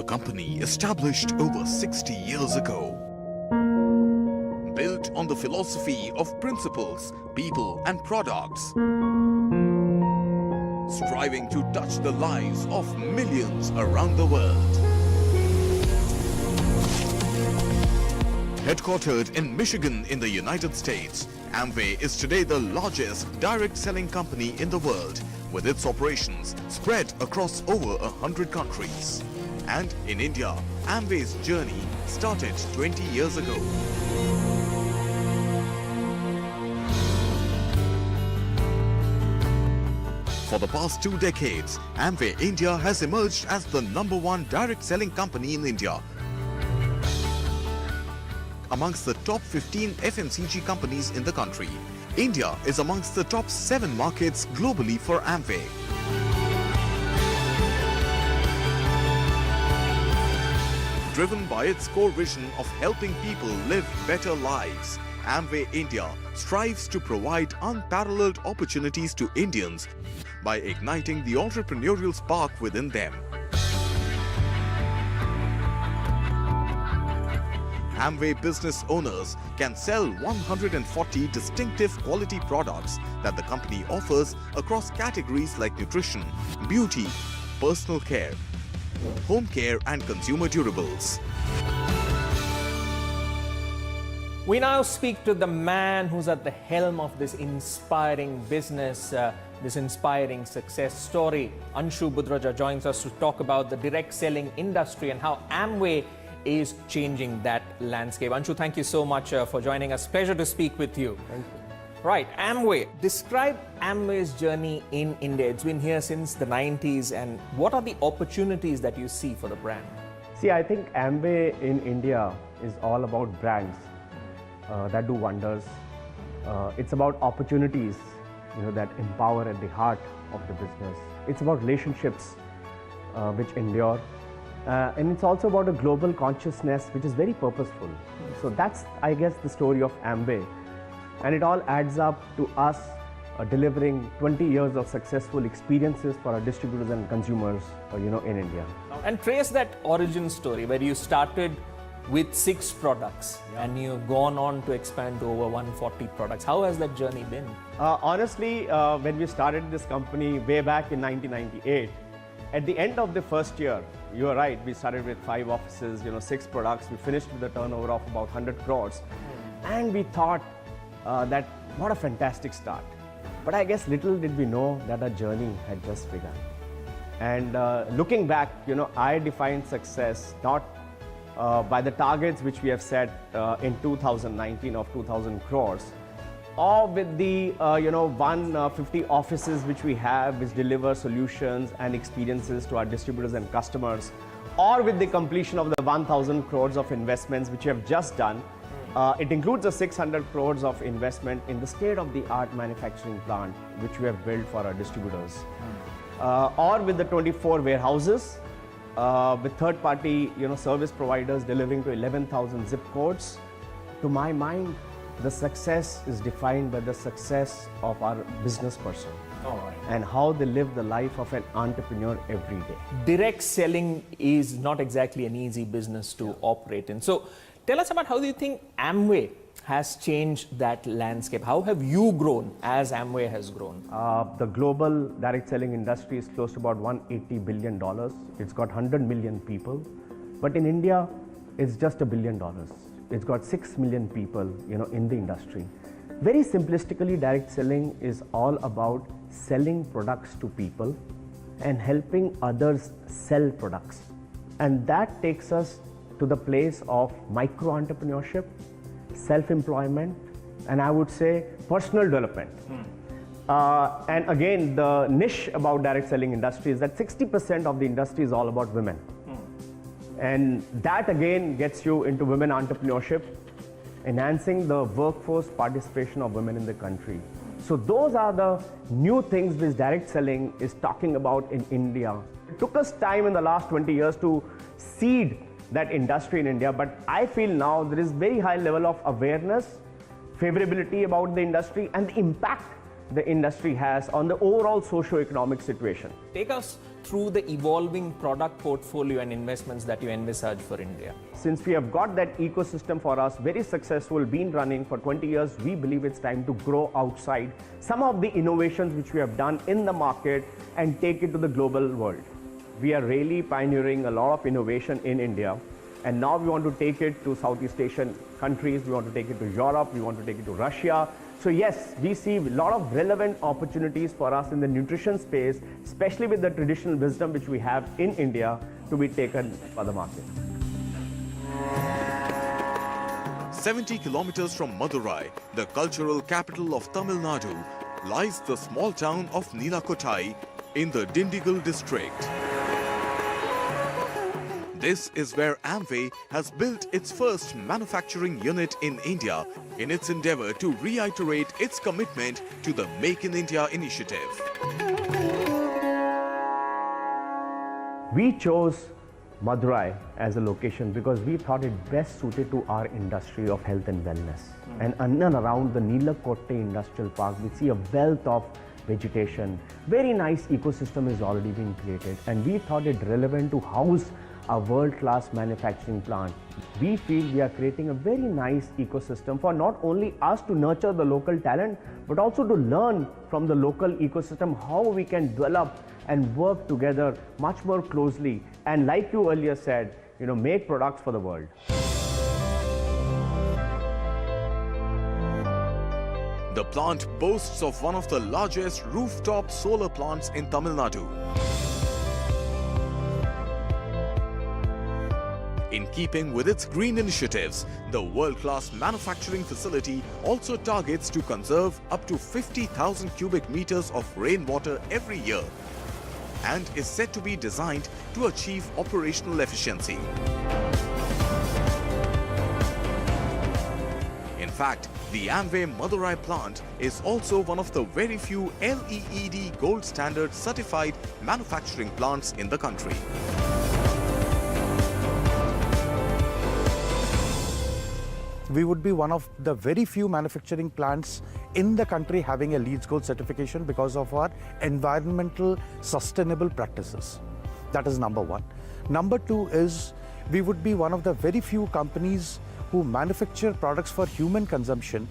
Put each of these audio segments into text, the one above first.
a company established over 60 years ago. Built on the philosophy of principles, people and products. Striving to touch the lives of millions around the world. Headquartered in Michigan in the United States, Amway is today the largest direct selling company in the world, with its operations spread across over 100 countries. And in India, Amway's journey started 20 years ago. For the past 2 decades, Amway India has emerged as the #1 direct selling company in India, amongst the top 15 FMCG companies in the country. India is amongst the top 7 markets globally for Amway. Driven by its core vision of helping people live better lives, Amway India strives to provide unparalleled opportunities to Indians by igniting the entrepreneurial spark within them. Amway business owners can sell 140 distinctive quality products that the company offers across categories like nutrition, beauty, personal care, home care and consumer durables. We now speak to the man who's at the helm of this inspiring business, this inspiring success story. Anshu Budraja joins us to talk about the direct selling industry and how Amway is changing that landscape. Anshu, thank you so much for joining us. Pleasure to speak with you. Thank you. Right, Amway. Describe Amway's journey in India. It's been here since the 90s, and what are the opportunities that you see for the brand? See, I think Amway in India is all about brands that do wonders. It's about opportunities, that empower at the heart of the business. It's about relationships which endure. And it's also about a global consciousness which is very purposeful. So that's, I guess, the story of Amway. And it all adds up to us delivering 20 years of successful experiences for our distributors and consumers, in India. And trace that origin story where you started with 6 products and you've gone on to expand to over 140 products. How has that journey been? Honestly, when we started this company way back in 1998, at the end of the first year, you are right, we started with 5 offices, 6 products. We finished with a turnover of about 100 crores. And we thought that what a fantastic start. But I guess little did we know that our journey had just begun. And looking back, I define success not by the targets which we have set in 2019 of 2,000 crores, or with the 150 offices which we have, which deliver solutions and experiences to our distributors and customers, or with the completion of the 1,000 crores of investments which we have just done. It includes the 600 crores of investment in the state-of-the-art manufacturing plant which we have built for our distributors, or with the 24 warehouses, with third-party service providers delivering to 11,000 zip codes. To my mind, the success is defined by the success of our business person and how they live the life of an entrepreneur every day. Direct selling is not exactly an easy business to operate in. So tell us about how do you think Amway has changed that landscape? How have you grown as Amway has grown? The global direct selling industry is close to about $180 billion. It's got 100 million people. But in India, it's just $1 billion. It's got 6 million people, in the industry. Very simplistically, direct selling is all about selling products to people and helping others sell products. And that takes us to the place of micro-entrepreneurship, self-employment, and I would say personal development. And again, the niche about direct selling industry is that 60% of the industry is all about women. And that again gets you into women entrepreneurship, enhancing the workforce participation of women in the country. So those are the new things which direct selling is talking about in India. It took us time in the last 20 years to seed that industry in India, but I feel now there is very high level of awareness, favorability about the industry and the impact the industry has on the overall socio-economic situation. Take us through the evolving product portfolio and investments that you envisage for India? Since we have got that ecosystem for us, very successful, been running for 20 years, we believe it's time to grow outside some of the innovations which we have done in the market and take it to the global world. We are really pioneering a lot of innovation in India, and now we want to take it to Southeast Asian countries, we want to take it to Europe, we want to take it to Russia. So yes, we see a lot of relevant opportunities for us in the nutrition space, especially with the traditional wisdom which we have in India to be taken for the market. 70 kilometers from Madurai, the cultural capital of Tamil Nadu, lies the small town of Nilakottai in the Dindigul district. This is where Amway has built its first manufacturing unit in India in its endeavor to reiterate its commitment to the Make in India initiative. We chose Madurai as a location because we thought it best suited to our industry of health and wellness. And in and around the Nilakottai Industrial Park, we see a wealth of vegetation. Very nice ecosystem is already being created, and we thought it relevant to house a world-class manufacturing plant. We feel we are creating a very nice ecosystem for not only us to nurture the local talent, but also to learn from the local ecosystem how we can develop and work together much more closely. And like you earlier said, make products for the world. The plant boasts of one of the largest rooftop solar plants in Tamil Nadu. In keeping with its green initiatives, the world-class manufacturing facility also targets to conserve up to 50,000 cubic meters of rainwater every year and is said to be designed to achieve operational efficiency. In fact, the Amway Madurai plant is also one of the very few LEED Gold Standard certified manufacturing plants in the country. We would be one of the very few manufacturing plants in the country having a LEED Gold certification because of our environmental sustainable practices. That is number one. Number two is we would be one of the very few companies who manufacture products for human consumption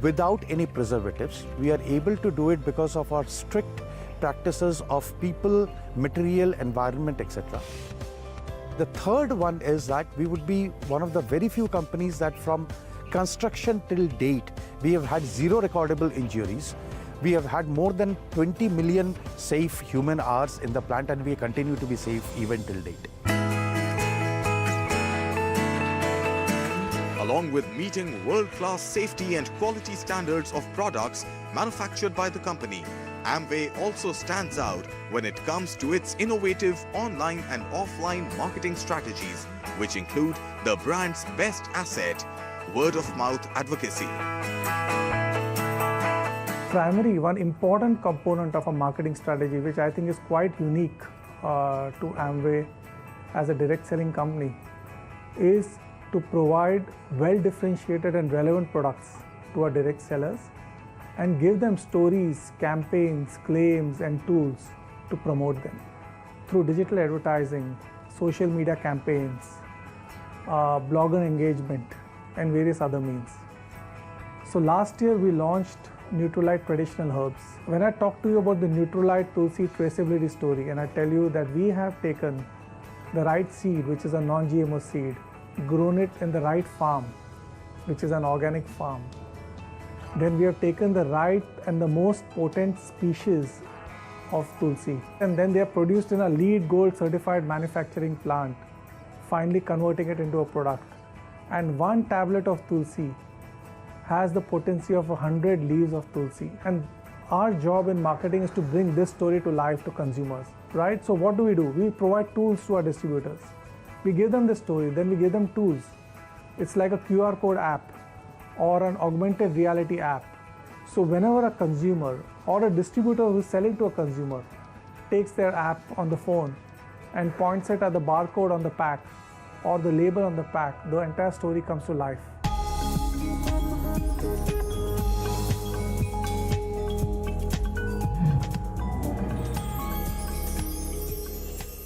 without any preservatives. We are able to do it because of our strict practices of people, material, environment, etc. The third one is that we would be one of the very few companies that from construction till date, we have had zero recordable injuries. We have had more than 20 million safe human hours in the plant, and we continue to be safe even till date. Along with meeting world-class safety and quality standards of products manufactured by the company, Amway also stands out when it comes to its innovative online and offline marketing strategies, which include the brand's best asset, word-of-mouth advocacy. One important component of a marketing strategy, which I think is quite unique to Amway as a direct selling company, is to provide well-differentiated and relevant products to our direct sellers and give them stories, campaigns, claims, and tools to promote them through digital advertising, social media campaigns, blogger engagement, and various other means. So last year we launched Nutralite Traditional Herbs. When I talk to you about the Nutralite Tulsi traceability story, and I tell you that we have taken the right seed, which is a non-GMO seed, grown it in the right farm, which is an organic farm. Then we have taken the right and the most potent species of Tulsi, and then they are produced in a LEED Gold certified manufacturing plant, finally converting it into a product. And one tablet of Tulsi has the potency of 100 leaves of Tulsi. And our job in marketing is to bring this story to life to consumers, right? So what do? We provide tools to our distributors. We give them the story, then we give them tools. It's like a QR code app or an augmented reality app. So whenever a consumer or a distributor who's selling to a consumer takes their app on the phone and points it at the barcode on the pack or the label on the pack, the entire story comes to life.